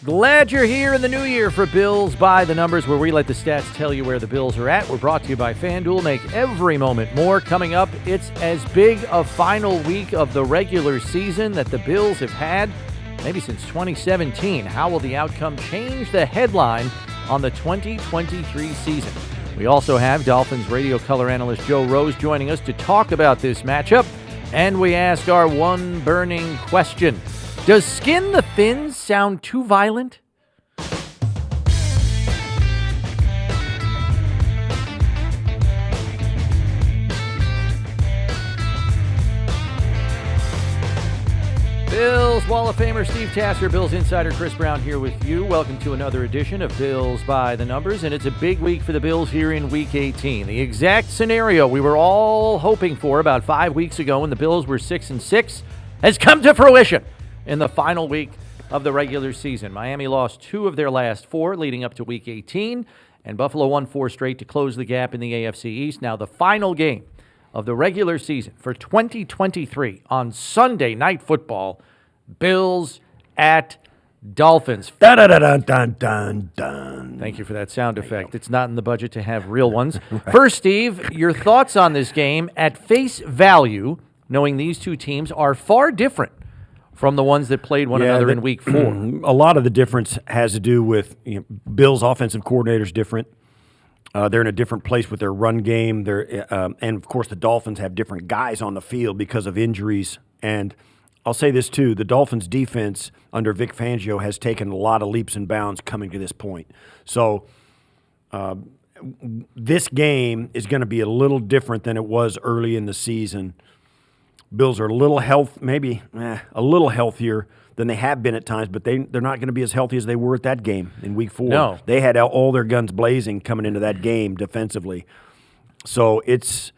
Glad you're here in the new year for Bills by the Numbers, where we let the stats tell you where the Bills are at. We're brought to you by FanDuel. Make every moment more. Coming up, it's as big a final week of the regular season that the Bills have had maybe since 2017. How will the outcome change the headline on the 2023 season? We also have Dolphins radio color analyst Joe Rose joining us to talk about this matchup. And we ask our one burning question. Does skin the fins sound too violent? Bills Wall of Famer Steve Tasser, Bills insider Chris Brown here with you. Welcome to another edition of Bills by the Numbers, and it's a big week for the Bills here in Week 18. The exact scenario we were all hoping for about 5 weeks ago when the Bills were 6-6 has come to fruition in the final week of the regular season. Miami lost 2 of their last 4 leading up to Week 18, and Buffalo won 4 straight to close the gap in the AFC East. Now the final game of the regular season for 2023 on Sunday Night Football, Bills at Dolphins. Dun, dun, dun, dun, dun, dun. Thank you for that sound effect. It's not in the budget to have real ones. Right. First, Steve, your thoughts on this game at face value, knowing these two teams are far different from the ones that played one another in Week 4. A lot of the difference has to do with Bills' offensive coordinator's different. They're in a different place with their run game. And, of course, the Dolphins have different guys on the field because of injuries. And I'll say this, too. The Dolphins' defense under Vic Fangio has taken a lot of leaps and bounds coming to this point. So this game is going to be a little different than it was early in the season. Bills are a little a little healthier than they have been at times, but they're not going to be as healthy as they were at that game in Week 4. No. They had all their guns blazing coming into that game defensively. So it's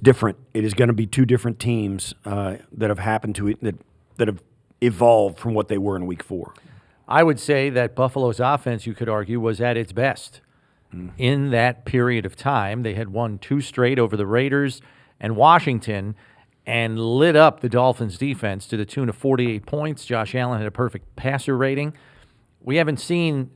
different. It is going to be 2 different teams that have happened to it that have evolved from what they were in Week 4. I would say that Buffalo's offense, you could argue, was at its best in that period of time. They had won 2 straight over the Raiders and Washington and lit up the Dolphins' defense to the tune of 48 points. Josh Allen had a perfect passer rating. We haven't seen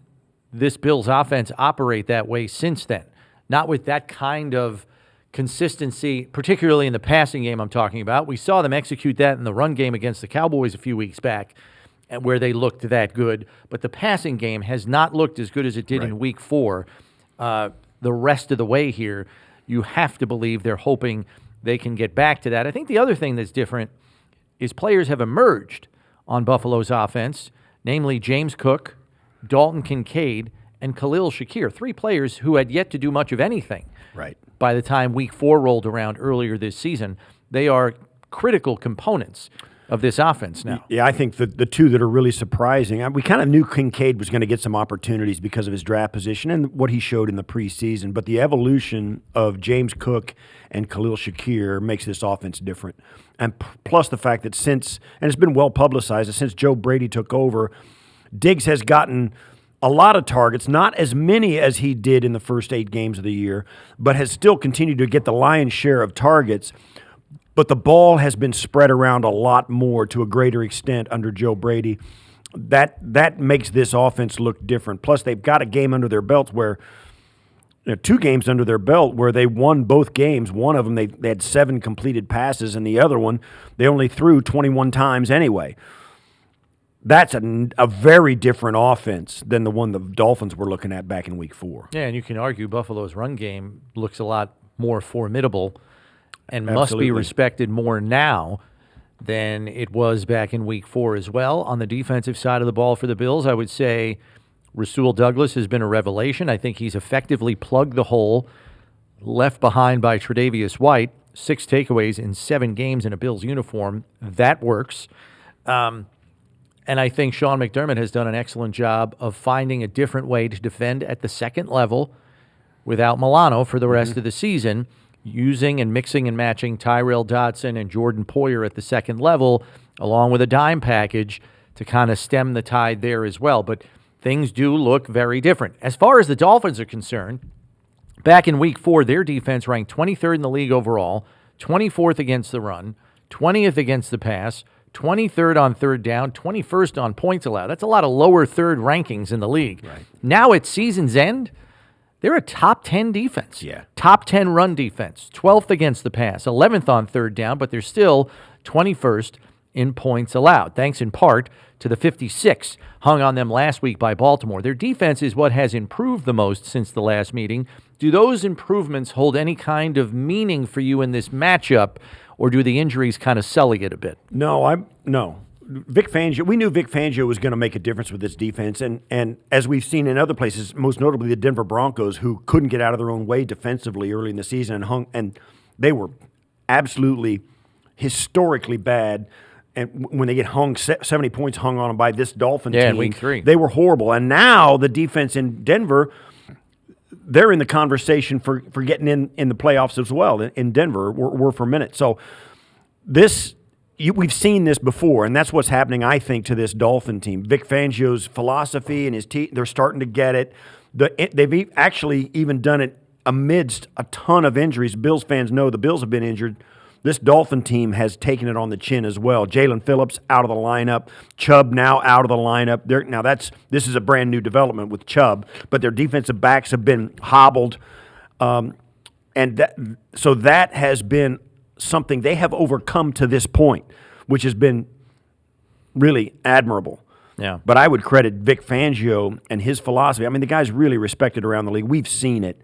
this Bills offense operate that way since then, not with that kind of consistency, particularly in the passing game I'm talking about. We saw them execute that in the run game against the Cowboys a few weeks back, where they looked that good. But the passing game has not looked as good as it did in Week 4. The rest of the way here, you have to believe they're hoping they can get back to that. I think the other thing that's different is players have emerged on Buffalo's offense, namely James Cook, Dalton Kincaid, and Khalil Shakir, 3 players who had yet to do much of anything by the time Week 4 rolled around earlier this season. They are critical components of this offense now. Yeah, I think the 2 that are really surprising, we kind of knew Kincaid was going to get some opportunities because of his draft position and what he showed in the preseason, but the evolution of James Cook and Khalil Shakir makes this offense different. And plus the fact that and it's been well publicized, that since Joe Brady took over, Diggs has gotten a lot of targets, not as many as he did in the first 8 games of the year, but has still continued to get the lion's share of targets. But the ball has been spread around a lot more to a greater extent under Joe Brady. That makes this offense look different. Plus, they've got a game under their belts where 2 games under their belt where they won both games. One of them, they had 7 completed passes, and the other one, they only threw 21 times anyway. That's a very different offense than the one the Dolphins were looking at back in Week 4. Yeah, and you can argue Buffalo's run game looks a lot more formidable and Absolutely. Must be respected more now than it was back in Week 4 as well. On the defensive side of the ball for the Bills, I would say Rasul Douglas has been a revelation. I think he's effectively plugged the hole left behind by Tre'Davious White. 6 takeaways in 7 games in a Bills uniform. That works. And I think Sean McDermott has done an excellent job of finding a different way to defend at the second level without Milano for the rest of the season, using and mixing and matching Tyrell Dodson and Jordan Poyer at the second level, along with a dime package to kind of stem the tide there as well. But things do look very different. As far as the Dolphins are concerned, back in Week 4, their defense ranked 23rd in the league overall, 24th against the run, 20th against the pass, 23rd on third down, 21st on points allowed. That's a lot of lower third rankings in the league. Right. Now at season's end, they're a top 10 defense. Yeah. Top 10 run defense, 12th against the pass, 11th on third down, but they're still 21st in points allowed, thanks in part to the 56 hung on them last week by Baltimore. Their defense is what has improved the most since the last meeting. Do those improvements hold any kind of meaning for you in this matchup, or do the injuries kind of sully it a bit? No. Vic Fangio, we knew Vic Fangio was going to make a difference with this defense, and as we've seen in other places, most notably the Denver Broncos, who couldn't get out of their own way defensively early in the season and they were absolutely historically bad. And when they get 70 points hung on them by this Dolphin team, in week 3. they were horrible. And now the defense in Denver, they're in the conversation for getting in the playoffs as well. In Denver, were for a minute. So we've seen this before, and that's what's happening, I think, to this Dolphin team. Vic Fangio's philosophy and his team, they're starting to get it. They've actually even done it amidst a ton of injuries. Bills fans know the Bills have been injured. This Dolphin team has taken it on the chin as well. Jalen Phillips out of the lineup. Chubb now out of the lineup. This is a brand new development with Chubb, but their defensive backs have been hobbled, so that has been something they have overcome to this point, which has been really admirable. Yeah. But I would credit Vic Fangio and his philosophy. I mean, the guy's really respected around the league. We've seen it.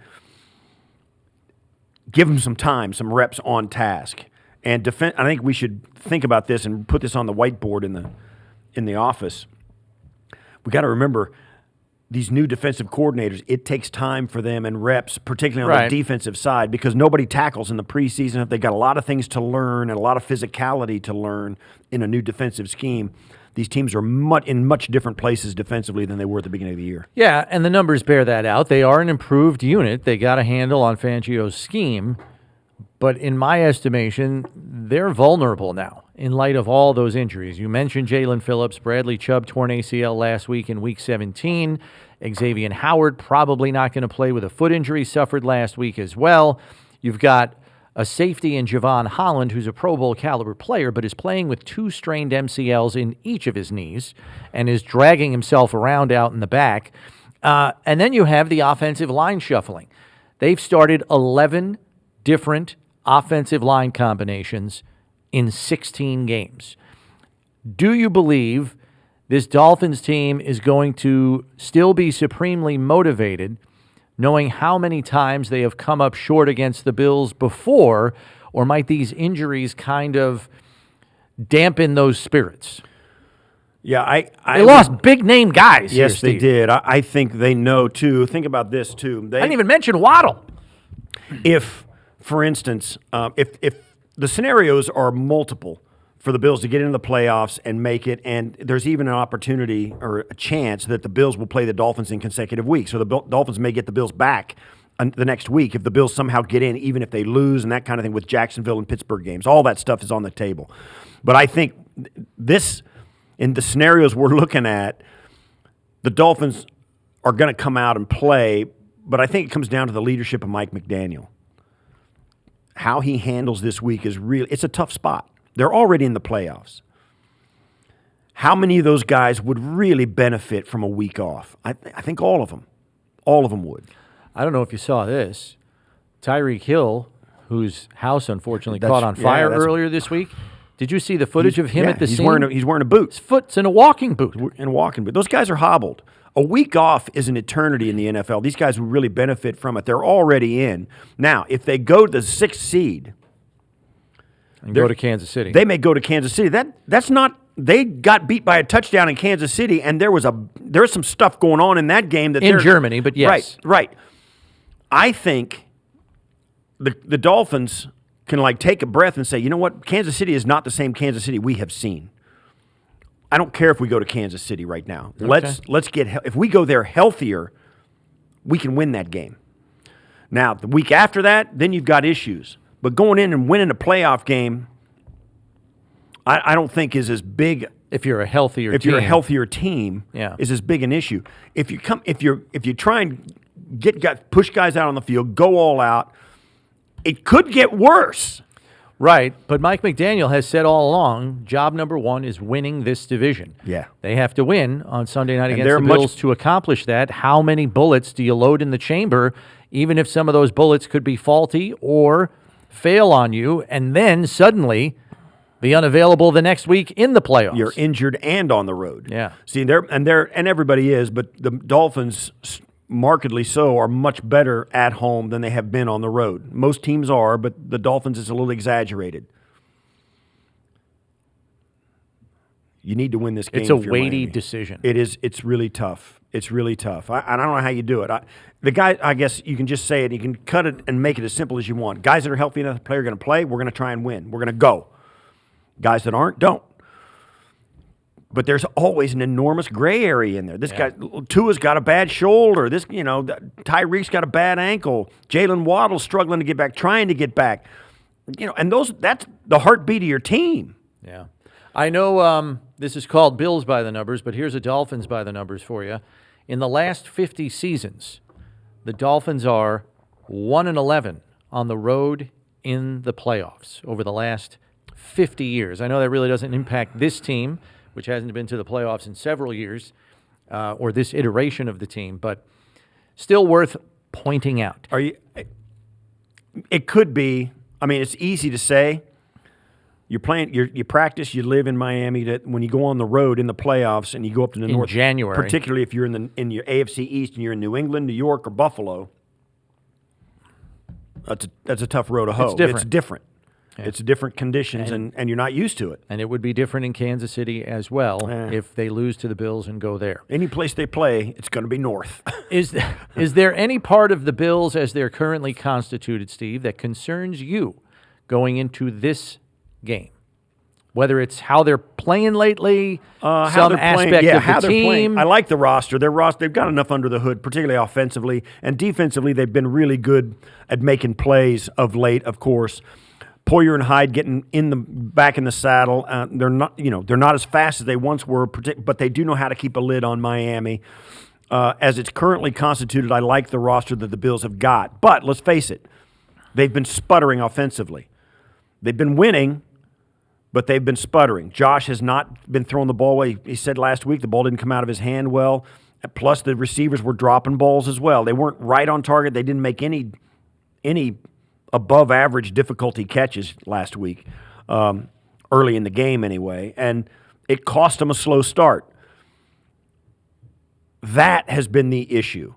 Give him some time, some reps on task, and I think we should think about this and put this on the whiteboard in the office. We got to remember these new defensive coordinators. It takes time for them and reps, particularly on the defensive side, because nobody tackles in the preseason. They've got a lot of things to learn and a lot of physicality to learn in a new defensive scheme. These teams are in much different places defensively than they were at the beginning of the year. Yeah, and the numbers bear that out. They are an improved unit. They got a handle on Fangio's scheme. But in my estimation, they're vulnerable now in light of all those injuries. You mentioned Jalen Phillips, Bradley Chubb torn ACL last week in Week 17. Xavier Howard probably not going to play with a foot injury, suffered last week as well. You've got a safety in Javon Holland, who's a Pro Bowl caliber player, but is playing with 2 strained MCLs in each of his knees and is dragging himself around out in the back. And then you have the offensive line shuffling. They've started 11 different offensive line combinations in 16 games. Do you believe this Dolphins team is going to still be supremely motivated, knowing how many times they have come up short against the Bills before, or might these injuries kind of dampen those spirits? Yeah, they lost big-name guys. Yes, here, they did. I think they know, too. Think about this, too. I didn't even mention Waddle. If, for instance, if the scenarios are multiple for the Bills to get into the playoffs and make it, and there's even an opportunity or a chance that the Bills will play the Dolphins in consecutive weeks. So the Dolphins may get the Bills back the next week if the Bills somehow get in, even if they lose and that kind of thing with Jacksonville and Pittsburgh games. All that stuff is on the table. But I think this, in the scenarios we're looking at, the Dolphins are going to come out and play, but I think it comes down to the leadership of Mike McDaniel. How he handles this week is really, it's a tough spot. They're already in the playoffs. How many of those guys would really benefit from a week off? I think all of them. All of them would. I don't know if you saw this. Tyreek Hill, whose house unfortunately caught on fire earlier this week. Did you see the footage of him at the scene? He's wearing a boot. His foot's in a walking boot. In a walking boot. Those guys are hobbled. A week off is an eternity in the NFL. These guys would really benefit from it. They're already in. Now, if they go to the 6th seed and go to Kansas City, they may go to Kansas City. That's not. They got beat by a touchdown in Kansas City, and there's some stuff going on in that game in Germany. But yes, right. I think the Dolphins can take a breath and say, you know what, Kansas City is not the same Kansas City we have seen. I don't care if we go to Kansas City right now. Okay. Let's get if we go there healthier, we can win that game. Now the week after that, then you've got issues. But going in and winning a playoff game, I don't think is as big. If you're a healthier team, is as big an issue. If you try and push guys out on the field, go all out, it could get worse. Right, but Mike McDaniel has said all along, job number one is winning this division. Yeah. They have to win on Sunday night against they're the Bills to accomplish that. How many bullets do you load in the chamber, even if some of those bullets could be faulty or fail on you, and then suddenly be unavailable the next week in the playoffs? You're injured and on the road. Yeah. See, and everybody is, but the Dolphins, markedly so, are much better at home than they have been on the road. Most teams are, but the Dolphins is a little exaggerated. You need to win this game. It's a if you're weighty Miami. decision. It is. It's really tough. It's really tough. I don't know how you do it. The guy, I guess you can just say it. You can cut it and make it as simple as you want. Guys that are healthy enough to play are going to play. We're going to try and win. We're going to go. Guys that aren't, don't. But there's always an enormous gray area in there. This guy, Tua's got a bad shoulder. Tyreek's got a bad ankle. Jalen Waddle's struggling to get back, trying to get back. And that's the heartbeat of your team. Yeah. I know this is called Bills by the numbers, but here's a Dolphins by the numbers for you. In the last 50 seasons, the Dolphins are 1-11 on the road in the playoffs over the last 50 years. I know that really doesn't impact this team, which hasn't been to the playoffs in several years, or this iteration of the team, but still worth pointing out. It could be. I mean, it's easy to say. You're playing. You practice. You live in Miami. That when you go on the road in the playoffs and you go up to the north, January, particularly if you're in your AFC East and you're in New England, New York, or Buffalo, that's a tough road to hoe. It's different. Yeah. It's different conditions, and you're not used to it. And it would be different in Kansas City as well if they lose to the Bills and go there. Any place they play, it's going to be north. Is there any part of the Bills as they're currently constituted, Steve, that concerns you going into this game? Whether it's how they're playing lately, some aspect of the team. I like the roster. They've got enough under the hood, particularly offensively. And defensively, they've been really good at making plays of late, of course. Poyer and Hyde getting back in the saddle. They're not as fast as they once were, but they do know how to keep a lid on Miami. As it's currently constituted, I like the roster that the Bills have got. But let's face it, they've been sputtering offensively. They've been winning, but they've been sputtering. Josh has not been throwing the ball away. He said last week the ball didn't come out of his hand well. Plus, the receivers were dropping balls as well. They weren't right on target. They didn't make any above-average difficulty catches last week, early in the game anyway, and it cost them a slow start. That has been the issue.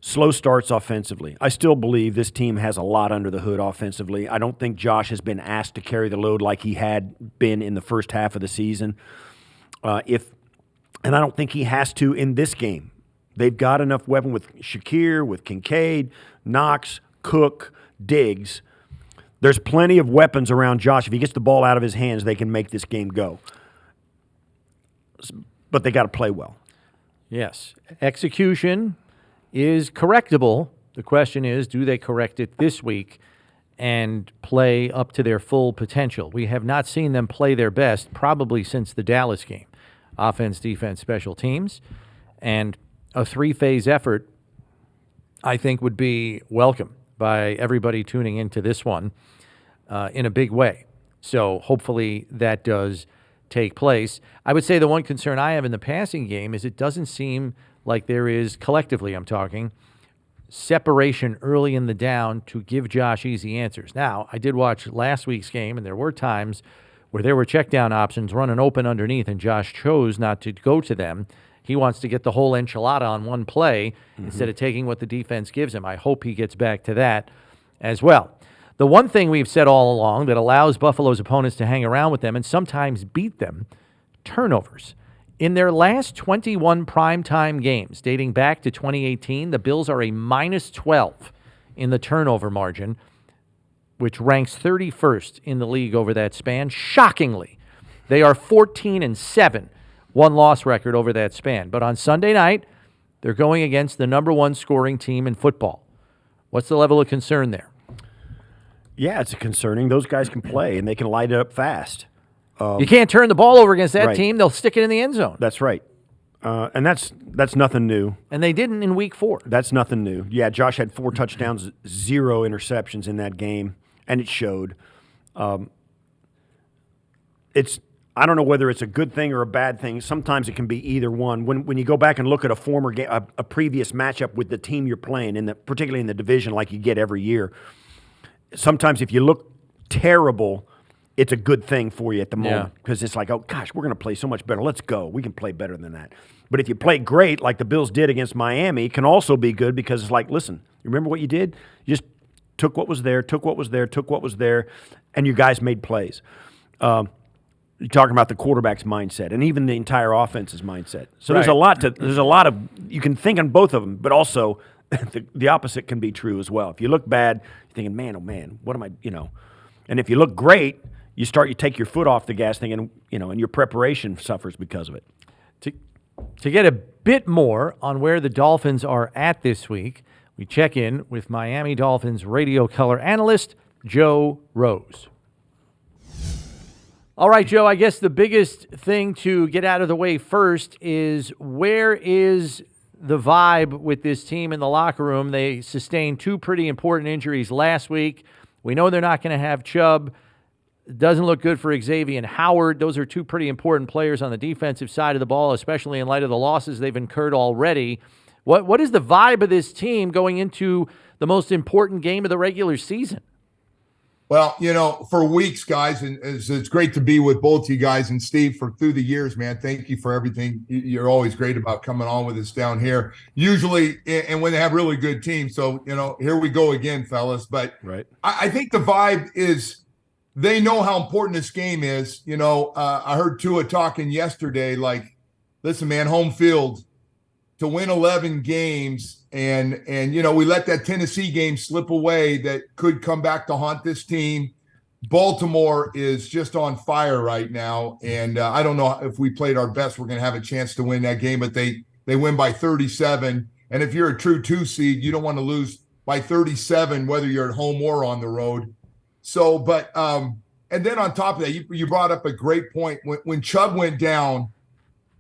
Slow starts offensively. I still believe this team has a lot under the hood offensively. I don't think Josh has been asked to carry the load like he had been in the first half of the season. And I don't think he has to in this game. They've got enough weapon with Shakir, with Kincaid, Knox, Cook, Diggs. There's plenty of weapons around Josh. If he gets the ball out of his hands, they can make this game go. But they got to play well. Yes. Execution is correctable. The question is, do they correct it this week and play up to their full potential? We have not seen them play their best probably since the Dallas game. Offense, defense, special teams. And a three-phase effort, I think, would be welcome by everybody tuning into this one in a big way. So hopefully that does take place. I would say the one concern I have in the passing game is it doesn't seem like there is, collectively I'm talking, separation early in the down to give Josh easy answers. Now, I did watch last week's game, and there were times where there were check down options running open underneath, and Josh chose not to go to them. He wants to get the whole enchilada on one play instead of taking what the defense gives him. I hope he gets back to that as well. The one thing we've said all along that allows Buffalo's opponents to hang around with them and sometimes beat them, turnovers. In their last 21 primetime games, dating back to 2018, the Bills are a -12 in the turnover margin, which ranks 31st in the league over that span. Shockingly, they are 14-7. One-loss record over that span. But on Sunday night, they're going against the number one scoring team in football. What's the level of concern there? Yeah, it's concerning. Those guys can play, and they can light it up fast. You can't turn the ball over against that team. They'll stick it in the end zone. That's right. And that's nothing new. And they didn't in week 4. That's nothing new. Yeah, Josh had 4 touchdowns, 0 interceptions in that game, and it showed. I don't know whether it's a good thing or a bad thing. Sometimes it can be either one. When you go back and look at a previous matchup with the team you're playing, particularly in the division like you get every year, sometimes if you look terrible, it's a good thing for you at the moment because it's like, oh, gosh, we're going to play so much better. Let's go. We can play better than that. But if you play great like the Bills did against Miami, it can also be good because it's like, listen, you remember what you did? You just took what was there, and you guys made plays. You're talking about the quarterback's mindset and even the entire offense's mindset. So there's a lot of you can think on both of them, but also the opposite can be true as well. If you look bad, you're thinking, man, oh man, what am I, And if you look great, you take your foot off the gas thinking, and your preparation suffers because of it. To get a bit more on where the Dolphins are at this week, we check in with Miami Dolphins radio color analyst Joe Rose. All right, Joe, I guess the biggest thing to get out of the way first is where is the vibe with this team in the locker room? They sustained two pretty important injuries last week. We know they're not going to have Chubb. It doesn't look good for Xavier and Howard. Those are two pretty important players on the defensive side of the ball, especially in light of the losses they've incurred already. What is the vibe of this team going into the most important game of the regular season? Well, for weeks, guys, and it's great to be with both you guys. And Steve, through the years, man, thank you for everything. You're always great about coming on with us down here. Usually, and when they have really good teams. So, here we go again, fellas. But right. I think the vibe is they know how important this game is. I heard Tua talking yesterday, like, listen, man, home field to win 11 games. And we let that Tennessee game slip away that could come back to haunt this team. Baltimore is just on fire right now. And I don't know if we played our best, we're going to have a chance to win that game, but they win by 37. And if you're a true 2 seed, you don't want to lose by 37, whether you're at home or on the road. So, but, and then on top of that, you brought up a great point. When Chubb went down,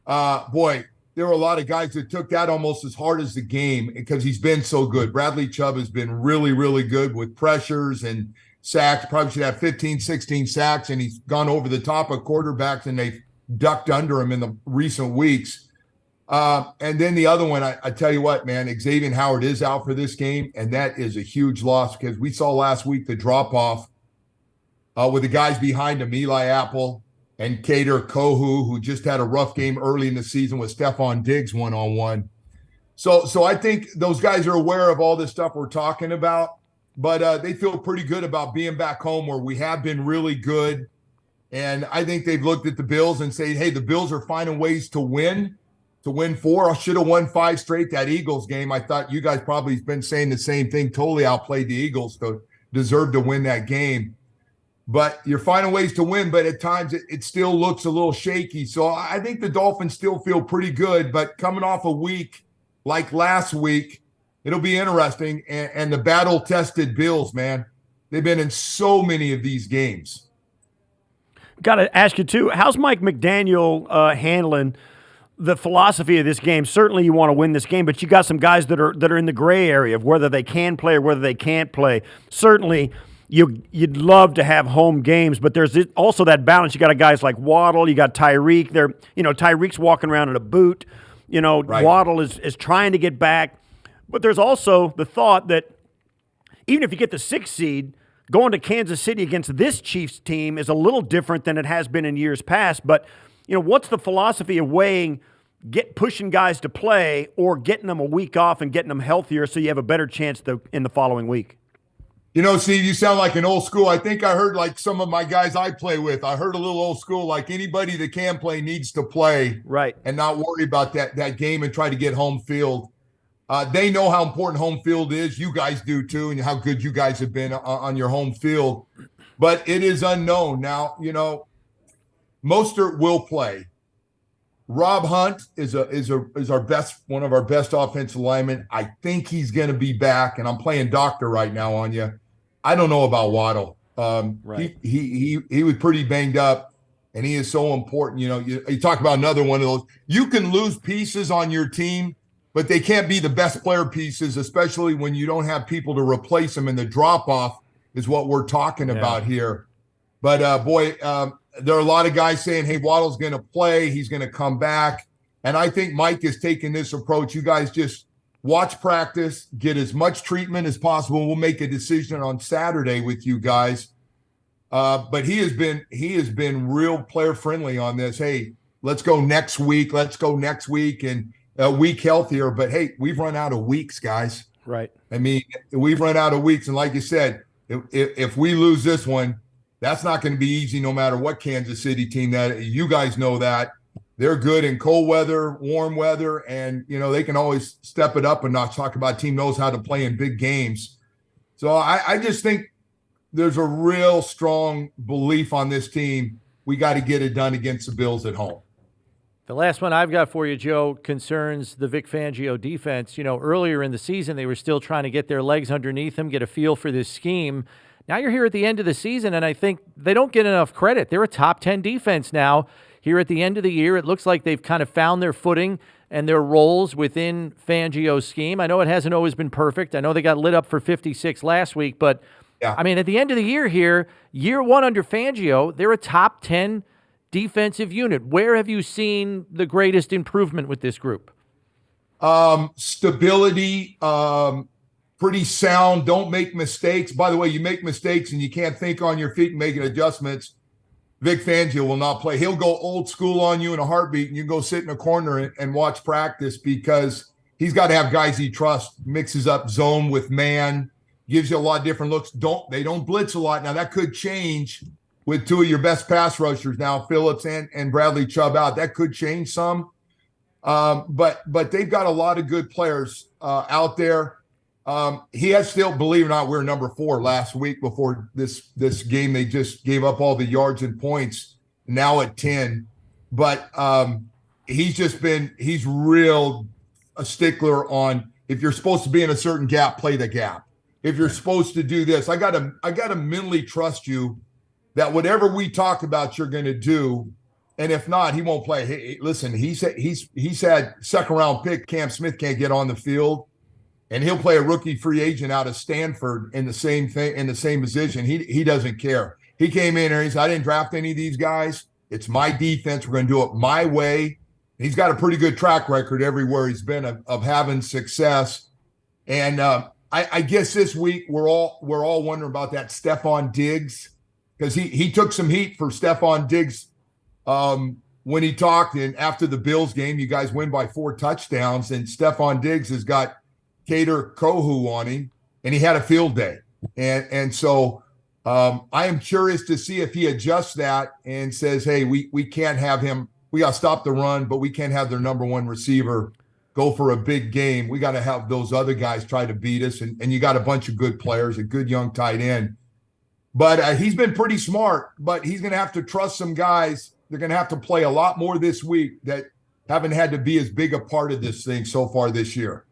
boy, there were a lot of guys that took that almost as hard as the game because he's been so good. Bradley Chubb has been really, really good with pressures and sacks. Probably should have 15, 16 sacks, and he's gone over the top of quarterbacks, and they've ducked under him in the recent weeks. And then the other one, I tell you what, man, Xavier Howard is out for this game, and that is a huge loss because we saw last week the drop-off with the guys behind him, Eli Apple, and Kader Kohu, who just had a rough game early in the season with Stephon Diggs one-on-one. So I think those guys are aware of all this stuff we're talking about, but they feel pretty good about being back home where we have been really good. And I think they've looked at the Bills and said, hey, the Bills are finding ways to win 4. I should have won 5 straight. That Eagles game, I thought you guys probably been saying the same thing, totally outplayed the Eagles to deserve to win that game. But you're finding ways to win, but at times it still looks a little shaky. So I think the Dolphins still feel pretty good, but coming off a week like last week, it'll be interesting. And the battle-tested Bills, man, they've been in so many of these games. Got to ask you, too, how's Mike McDaniel handling the philosophy of this game? Certainly you want to win this game, but you got some guys that are in the gray area of whether they can play or whether they can't play. Certainly you'd love to have home games, but there's also that balance. You got guys like Waddle, you got Tyreek. Tyreek's walking around in a boot. Right. Waddle is trying to get back. But there's also the thought that even if you get the 6th seed, going to Kansas City against this Chiefs team is a little different than it has been in years past. But, what's the philosophy of weighing pushing guys to play or getting them a week off and getting them healthier so you have a better chance in the following week? Steve, you sound like an old school. I think I heard like some of my guys I play with. I heard a little old school, like anybody that can play needs to play. Right. And not worry about that game and try to get home field. They know how important home field is. You guys do too, and how good you guys have been on your home field. But it is unknown. Now, Mostert will play. Rob Hunt is our best, one of our best offensive linemen. I think he's going to be back, and I'm playing doctor right now on you. I don't know about Waddle. Right. He was pretty banged up, and he is so important. You talk about another one of those. You can lose pieces on your team, but they can't be the best player pieces, especially when you don't have people to replace them. And the drop off is what we're talking about here. But boy, there are a lot of guys saying, hey, Waddle's going to play. He's going to come back. And I think Mike is taking this approach. You guys just watch practice, get as much treatment as possible. We'll make a decision on Saturday with you guys. But he has been real player friendly on this. Hey, let's go next week. And a week healthier. But hey, we've run out of weeks, guys. Right. I mean, we've run out of weeks. And like you said, if we lose this one, that's not going to be easy no matter what Kansas City team that you guys know that. They're good in cold weather, warm weather, and, they can always step it up and not talk about team knows how to play in big games. So I just think there's a real strong belief on this team. We got to get it done against the Bills at home. The last one I've got for you, Joe, concerns the Vic Fangio defense. Earlier in the season, they were still trying to get their legs underneath them, get a feel for this scheme. Now you're here at the end of the season, and I think they don't get enough credit. They're a top 10 defense now. Here at the end of the year, it looks like they've kind of found their footing and their roles within Fangio's scheme. I know it hasn't always been perfect. I know they got lit up for 56 last week, but yeah. I mean, at the end of the year here, year one under Fangio, they're a top 10 defensive unit. Where have you seen the greatest improvement with this group? Stability, pretty sound. Don't make mistakes. By the way, you make mistakes and you can't think on your feet and make adjustments. Vic Fangio will not play. He'll go old school on you in a heartbeat, and you can go sit in a corner and watch practice because he's got to have guys he trusts, mixes up zone with man, gives you a lot of different looks. They don't blitz a lot. Now, that could change with two of your best pass rushers now, Phillips and Bradley Chubb out. That could change some. But they've got a lot of good players out there. He has still, believe it or not, we're number 4 last week before this game. They just gave up all the yards and points, now at 10. But he's real a stickler on, if you're supposed to be in a certain gap, play the gap. If you're supposed to do this, I gotta mentally trust you that whatever we talk about, you're going to do. And if not, he won't play. Hey, listen, he's had second round pick Cam Smith can't get on the field. And he'll play a rookie free agent out of Stanford in the same position. He doesn't care. He came in there. He said, I didn't draft any of these guys. It's my defense. We're going to do it my way. He's got a pretty good track record everywhere he's been of having success. And I guess this week we're all wondering about that Stephon Diggs, because he took some heat for Stephon Diggs when he talked. And after the Bills game, you guys win by 4 touchdowns, and Stephon Diggs has got Cater Kohu on him, and he had a field day. And so I am curious to see if he adjusts that and says, hey, we can't have him. We got to stop the run, but we can't have their number 1 receiver go for a big game. We got to have those other guys try to beat us. And you got a bunch of good players, a good young tight end. But he's been pretty smart, but he's going to have to trust some guys. They're going to have to play a lot more this week that haven't had to be as big a part of this thing so far this year.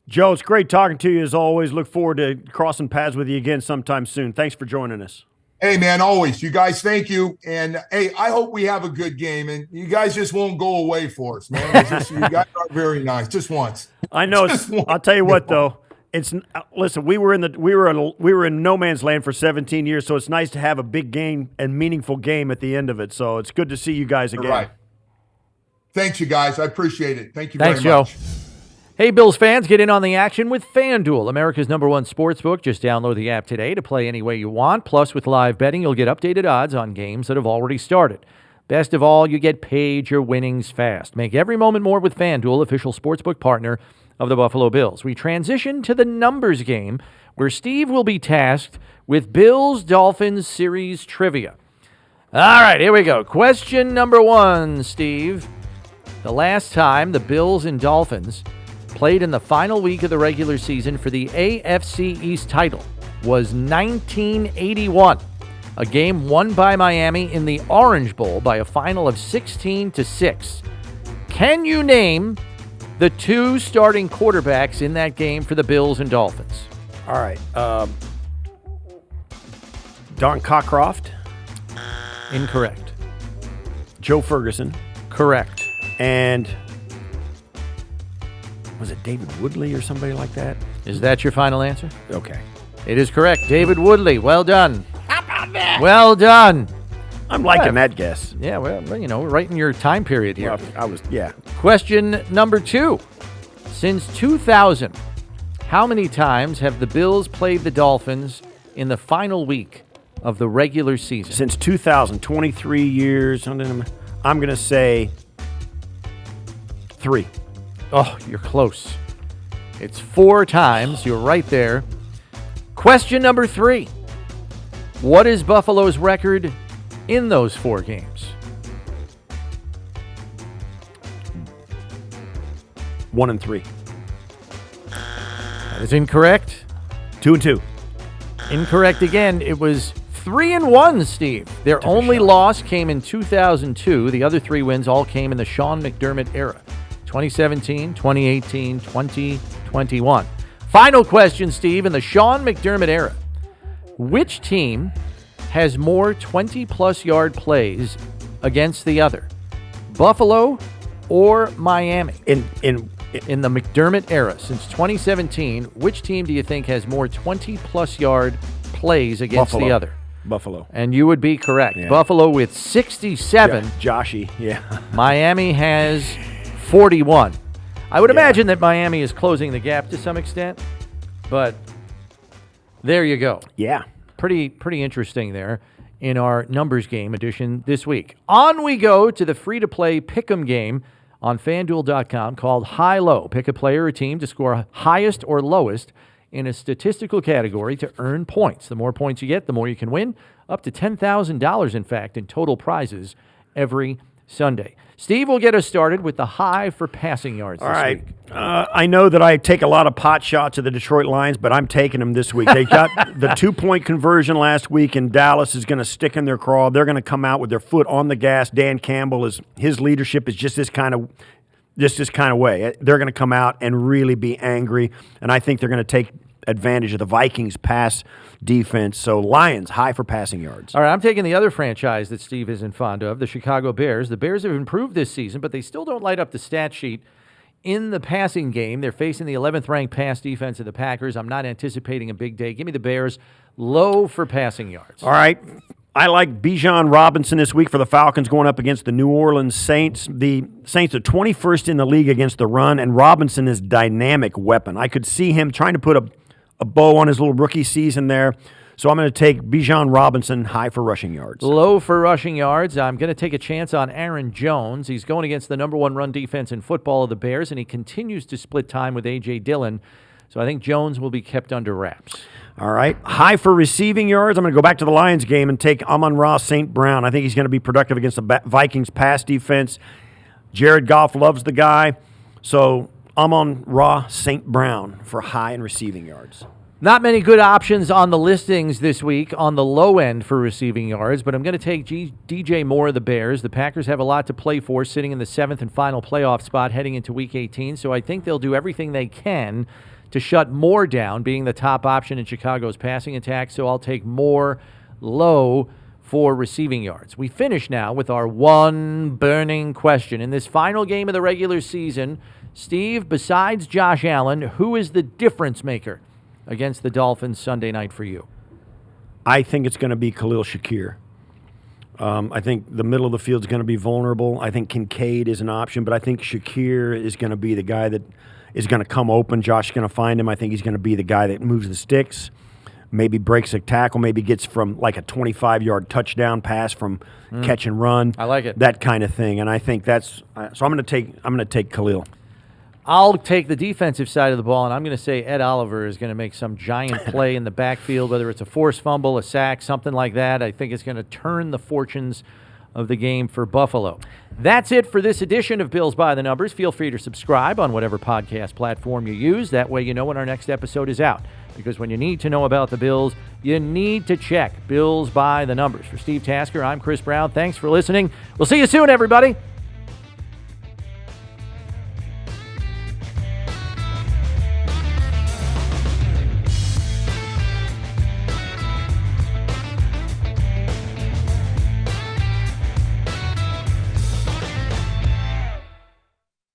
Joe, it's great talking to you as always. Look forward to crossing paths with you again sometime soon. Thanks for joining us. Hey, man, always. You guys, thank you. And, hey, I hope we have a good game. And you guys just won't go away for us, man. You guys are very nice. Just once. I know. I'll tell you what, though. Listen, we were in no man's land for 17 years, so it's nice to have a big game and meaningful game at the end of it. So it's good to see you guys again. You're right. Thanks, you guys. I appreciate it. Thank you very much. Thanks, Joe. Hey, Bills fans, get in on the action with FanDuel, America's #1 sportsbook. Just download the app today to play any way you want. Plus, with live betting, you'll get updated odds on games that have already started. Best of all, you get paid your winnings fast. Make every moment more with FanDuel, official sportsbook partner of the Buffalo Bills. We transition to the numbers game, where Steve will be tasked with Bills-Dolphins series trivia. All right, here we go. Question number 1, Steve. The last time the Bills and Dolphins played in the final week of the regular season for the AFC East title was 1981, a game won by Miami in the Orange Bowl by a final of 16-6. Can you name the 2 starting quarterbacks in that game for the Bills and Dolphins? All right. Don Cockcroft. Incorrect. Joe Ferguson. Correct. And was it David Woodley or somebody like that? Is that your final answer? Okay. It is correct. David Woodley. Well done. How about that? Well done. I'm liking that guess. Yeah, well, right in your time period here. Yeah. Question number 2. Since 2000, how many times have the Bills played the Dolphins in the final week of the regular season? Since 2000, 23 years. I'm going to say 3. Oh, you're close. It's 4 times. You're right there. Question number 3. What is Buffalo's record in those 4 games? 1-3. That is incorrect. 2-2. Incorrect again. It was 3-1, Steve. Their only loss came in 2002. The other 3 wins all came in the Sean McDermott era. 2017, 2018, 2021. Final question, Steve. In the Sean McDermott era, which team has more 20-plus yard plays against the other? Buffalo or Miami? In the McDermott era, since 2017, which team do you think has more 20-plus yard plays against the other? Buffalo. And you would be correct. Yeah. Buffalo with 67. Joshy, yeah. Miami has 41. I would imagine that Miami is closing the gap to some extent, but there you go. Yeah. Pretty interesting there in our numbers game edition this week. On we go to the free-to-play Pick'em game on FanDuel.com called High-Low. Pick a player or team to score highest or lowest in a statistical category to earn points. The more points you get, the more you can win. Up to $10,000, in fact, in total prizes every Sunday. Steve will get us started with the high for passing yards this week. I know that I take a lot of pot shots at the Detroit Lions, but I'm taking them this week. They got the 2-point conversion last week, and Dallas is going to stick in their craw. They're going to come out with their foot on the gas. Dan Campbell, his leadership is just this kind of way. They're going to come out and really be angry, and I think they're going to take advantage of the Vikings' pass defense. So Lions, high for passing yards. All right, I'm taking the other franchise that Steve isn't fond of, the Chicago Bears. The Bears have improved this season, but they still don't light up the stat sheet in the passing game. They're facing the 11th-ranked pass defense of the Packers. I'm not anticipating a big day. Give me the Bears, low for passing yards. All right. I like Bijan Robinson this week for the Falcons going up against the New Orleans Saints. The Saints are 21st in the league against the run, and Robinson is a dynamic weapon. I could see him trying to put a bow on his little rookie season there. So I'm going to take Bijan Robinson, high for rushing yards. Low for rushing yards. I'm going to take a chance on Aaron Jones. He's going against the number 1 run defense in football of the Bears, and he continues to split time with A.J. Dillon. So I think Jones will be kept under wraps. All right. High for receiving yards. I'm going to go back to the Lions game and take Amon-Ra St. Brown. I think he's going to be productive against the Vikings pass defense. Jared Goff loves the guy. So Amon-Ra St. Brown for high in receiving yards. Not many good options on the listings this week on the low end for receiving yards, but I'm going to take DJ Moore of the Bears. The Packers have a lot to play for, sitting in the 7th and final playoff spot heading into Week 18, so I think they'll do everything they can to shut Moore down, being the top option in Chicago's passing attack, so I'll take Moore low for receiving yards. We finish now with our one burning question. In this final game of the regular season, Steve, besides Josh Allen, who is the difference maker against the Dolphins Sunday night for you? I think it's going to be Khalil Shakir. I think the middle of the field is going to be vulnerable. I think Kincaid is an option, but I think Shakir is going to be the guy that is going to come open. Josh is going to find him. I think he's going to be the guy that moves the sticks, maybe breaks a tackle, maybe gets from like a 25-yard touchdown pass from catch and run. I like it. That kind of thing. And I think that's so I'm going to take Khalil. I'll take the defensive side of the ball, and I'm going to say Ed Oliver is going to make some giant play in the backfield, whether it's a forced fumble, a sack, something like that. I think it's going to turn the fortunes of the game for Buffalo. That's it for this edition of Bills by the Numbers. Feel free to subscribe on whatever podcast platform you use. That way you know when our next episode is out. Because when you need to know about the Bills, you need to check Bills by the Numbers. For Steve Tasker, I'm Chris Brown. Thanks for listening. We'll see you soon, everybody.